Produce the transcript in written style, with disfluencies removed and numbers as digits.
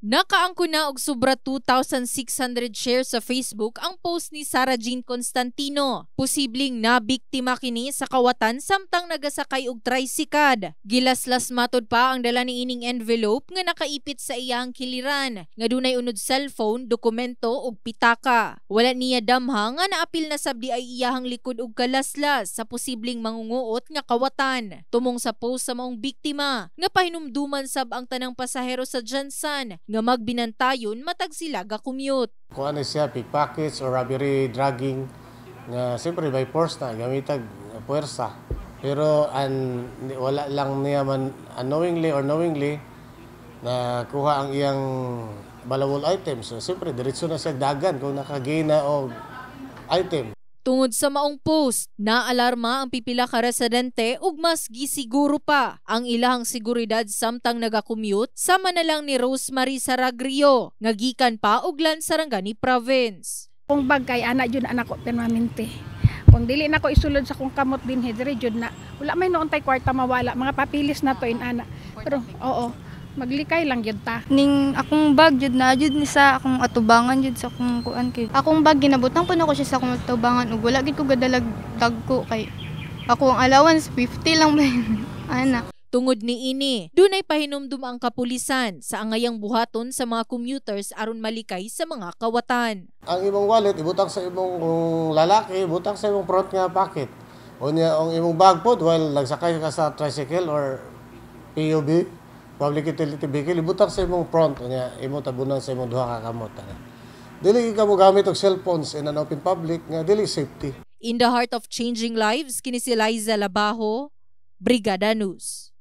Nakaangko na og sobra 2,600 shares sa Facebook ang post ni Sarah Jean Constantino. Posibleng nabiktima kini sa kawatan samtang nagasakay og tricycad. Gilaslas matod pa ang dala niining envelope nga nakaipit sa iyang kiliran, nga dunay unod cellphone, dokumento ug pitaka. Wala niya damha nga naapil na sabdi ay iyahang likod og kalaslas sa posibleng mangunguot nga kawatan. Tumong sa post sa maong biktima nga pahinumduman sab ang tanang pasahero sa Jansan nga magbinantayon matag sila ga-commute. Kung ano siya, pickpockets or robbery, drugging, nga siyempre by force na, gamitag puwersa. Pero wala lang niya man unknowingly or knowingly na kuha ang iyang valuable items. So siyempre, diretso na siya dagan kung nakagain na og item. Tungod sa maong post, naalarma ang pipila ka residente ug mas gisiguro pa ang ilahang seguridad samtang naga-commute sama na lang ni Rosemary Saragrio nga gikan pa og Sarangani Province. Kung bagay ana jud anak ko permanente. Kung dili na ko isulod sa kung kamot din dire jud na wala may noon tay kwarta mawala mga papilis na to ana. Pero oo, maglikay lang jud ta. Ning akong bag jud na jud ni sa akong atubangan jud sa akong kuan kay. Akong bag ginabutang pa nako siya sa akong atubangan ug wala gid ko gadalag dagko kay ako ang allowance 50 lang ba ana. Tungod ni ini, dunay pahinumdum ang kapulisan sa angayang buhaton sa mga commuters aron malikay sa mga kawatan. Ang imong wallet ibutang sa imong lalaki, ibutang sa imong front nga pocket. Unya ang imong bag pod while nagsakay ka sa tricycle or PUV, public utility vehicle, ibutang sa imong front unya imo tabunan sa imong duha ka kamot. Dili ka mo gamit og cellphones in an open public nga dili safety. In the heart of changing lives, kini si Liza Labajo, Brigada News.